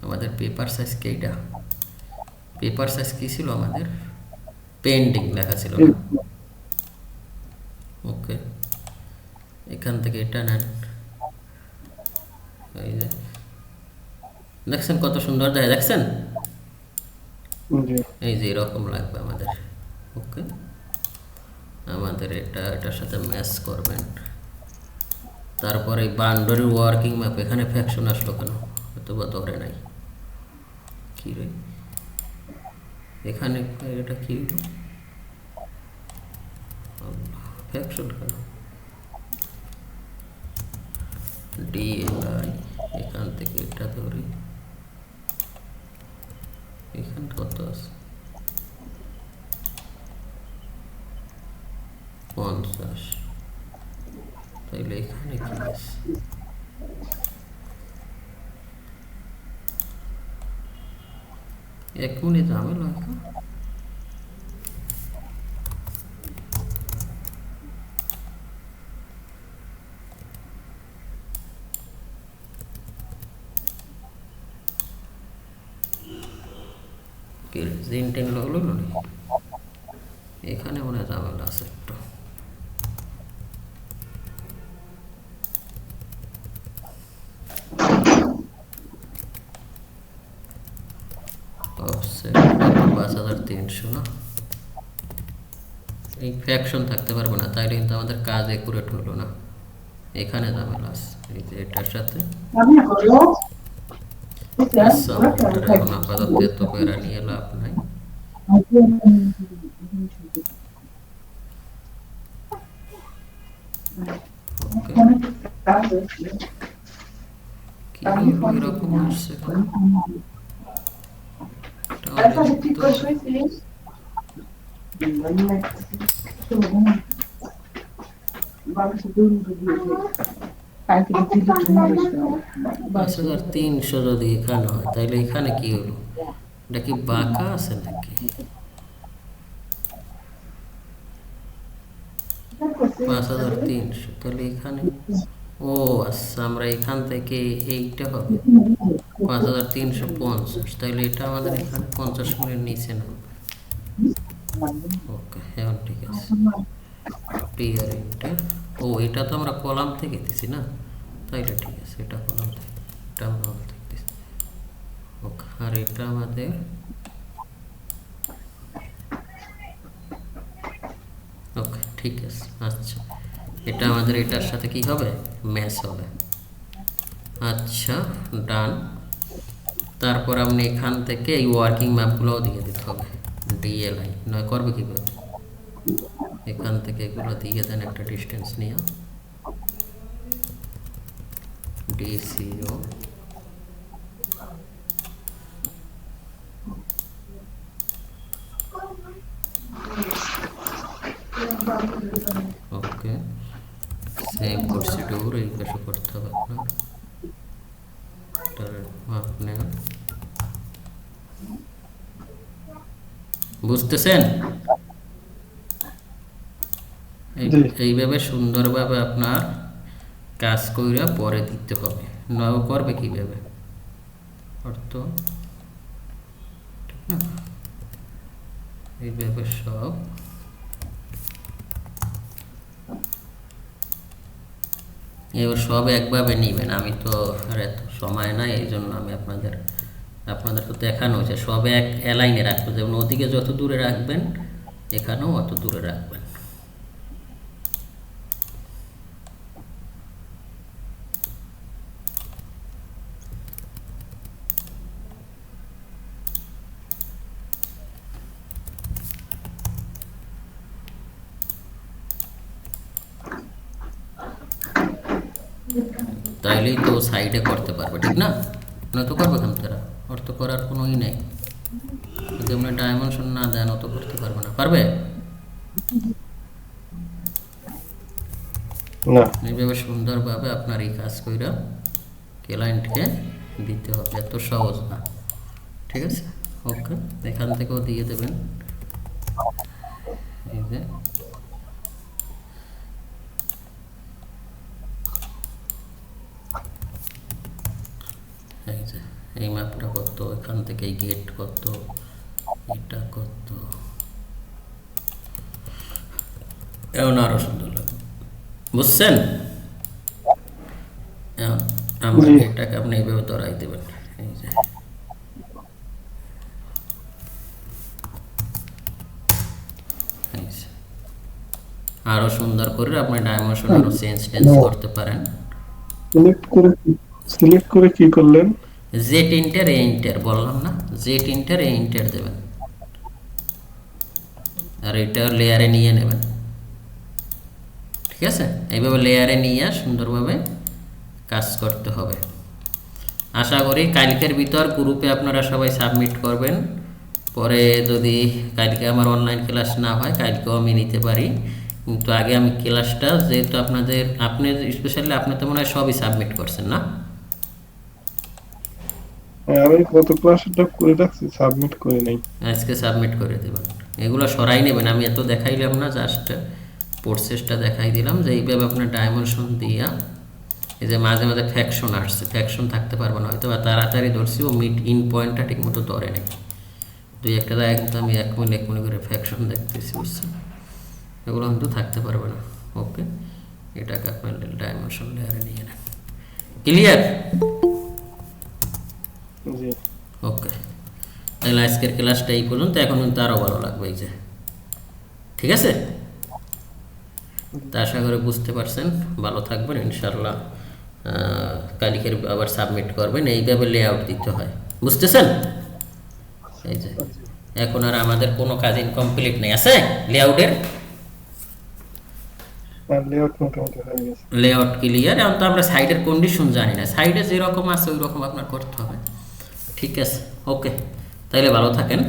আমাদের পেপার সাইজ কি, এটা পেপার সাইজ কি ছিল আমাদের, পেন্ডিং লেখা ছিল না? ওকে, এখান থেকে এটা নেন। এই যে দেখছেন কত সুন্দর যায়, দেখছেন? জি এই যে এরকম লাগবে আমাদের। ওকে, আমাদের এটা এটার সাথে ম্যাচ করবেন। তারপরে এই বাউন্ডারি ওয়ার্কিং ম্যাপ, এখানে ফ্যাকশন আসলো কেন, হয়তো বা ধরে নাই। কি রে, এখানে এটা কি ফ্যাকশন কেন, ডিএলআই, এখান থেকে এটা ধরি, এখানে কত আছে, 50। তাইলে এখানে কি আছে, এক মিনিট ঝামেলা এখন। কি রে, জিন টেন লাগলো না রে? এখানে মনে হয় ঝামেলা আছে একটু। অফসেট 5300 না, এই ফ্যাকশন থাকতে পারবো না, তাইলে কিন্তু আমাদের কাজ একুরেট হলো না। এখানে ঝামেলা আছে, এই যে এটার সাথে এখন আপাতত এত পেরা নিয়ে লাভ নাই। ওকে, কি হলো এরকম আসছে কেন? পাঁচ হাজার 300 যদি এখানে হয়, তাইলে এখানে কি হলো, এটা কি বাঁকা আছে নাকি? 5300, তাহলে এখানে, ও আচ্ছা, আমরা এখান থেকে এইটা হবে 5350, তাহলে এটা আমাদের এখানে 50 মিনিট নিচে নামবে। ওকে, এখন ঠিক আছে। Clear enter. ও, এটা তো আমরা কলাম থেকে দিছি না, তাইলে ঠিক আছে, এটা কলাম থেকে, এটা আমরা কলাম থেকে দিছি। ওকে, আর এটা আমাদের ওকে, ঠিক আছে। আচ্ছা, এটা আমাদের এটার সাথে কি হবে, ম্যাচ হবে। আচ্ছা, ডান। তারপর আপনি এখান থেকে এই ওয়ার্কিং ম্যাপগুলোও দিয়ে দিতে হবে, ডিএলআই নয় করবে কীভাবে, এখান থেকে এগুলো দিয়ে দেন একটা ডিস্টেন্স নিয়ে, ডিসিও, ওকে, সেম প্রসিডিউর এই পাশে করতে হবে আপনার। আপনি বুঝতেছেন? এইভাবে সুন্দরভাবে আপনার কাজ কইরা পরে দিতে হবে, নয় করবে কিভাবে, অর্থ ঠিক না, এইভাবে সব এবার সব একভাবে নিবেন, আমি তো আর এত সময় নাই, এই জন্য আমি আপনাদের তো দেখানো হয়েছে সব এক অ্যালাইনে রাখবো, যেমন ওদিকে যত দূরে রাখবেন এখানেও অত দূরে রাখবেন। তাইলেই তো সাইডে করতে পারবে, ঠিক না? নয়তো করবে কেন তারা? ওর তো করার কোনোই নেই, যদি আপনি ডাইমেনশন না দেন ও তো করতে পারবে না। পারবে? না। এইভাবে সুন্দরভাবে আপনার এই কাজ কইরা ক্লায়েন্টকে দিতে হবে, এত সহজ না। ঠিক আছে, ওকে, এখান থেকেও দিয়ে দেবেন। এই যে এই যে এই ম্যাপটা কত, এখান থেকে এই গেট কত, এটা কত, এমন আরো সুন্দর লাগবে, বুঝছেন? এখন আমরা জি। এটাকে আপনি এইভাবে ধরাই দেবেন, এই যে এই যে। আরো সুন্দর করে আপনি ডাইমেনশন আরো চেঞ্জ করতে পারেন। সিলেক্ট করে কি করলেন? জেট ইন্টার এ ইন্টার বললাম না, জেট ইন্টার এ ইন্টার দেবেন, আর এটা লেয়ারে নিয়ে নেবেন। ঠিক আছে, এইভাবে লেয়ারে নিয়ে সুন্দরভাবে কাজ করতে হবে। আশা করি কালকের ভিতর গ্রুপে আপনারা সবাই সাবমিট করবেন। পরে যদি কালকে আমার অনলাইন ক্লাস না হয় কালকেও আমি নিতে পারি, কিন্তু আগে আমি ক্লাসটা, যেহেতু আপনি স্পেশালি আপনি তো মনে হয় সবই সাবমিট করছেন না? আমি গত ক্লাসটা করে রাখছি, সাবমিট করি নাই। আজকে সাবমিট করে দেবেন, এগুলো সরাই নেবেন। আমি এত দেখাইলাম না, জাস্ট প্রসেসটা দেখাই দিলাম যে এইভাবে আপনার ডাইমেনশন দিয়া, এই যে মাঝে মাঝে ফ্যাকশন আসছে, ফ্যাকশন থাকতে পারবে না হয়তো, বা তাড়াতাড়ি ধরছি ও মিড ইন পয়েন্টটা ঠিক মতো ধরে নেই, দুই একটা জায়গায় কিন্তু আমি এক মিনিট করে ফ্যাকশন দেখতেছি, বুঝছেন? এগুলো কিন্তু থাকতে পারবে না। ওকে, এটাকে আপনার ডাইমেনশন লেয়ারে নিয়ে নেন। ক্লিয়ার? জি। ওকে, তাহলে আজকের ক্লাসটা এই পর্যন্ত। এখন কিন্তু আরও ভালো লাগবে, এই যে, ঠিক আছে? তা আশা করে বুঝতে পারছেন, ভালো থাকবেন ইনশাল্লাহ। কালকের আবার সাবমিট করবেন, এইভাবে লেআউট দিতে হয়, বুঝতেছেন? এই যে এখন আর আমাদের কোনো কাজ ইনকমপ্লিট নেই, আছে লেআউটের। লেআউট মোটামুটি হয়ে গেছে। Layout clear. এখন তো আমরা সাইডের কন্ডিশন জানি না, সাইডে যেরকম আছে ওই রকম আপনার করতে হবে। ঠিক আছে, ওকে, তাইলে ভালো থাকেন।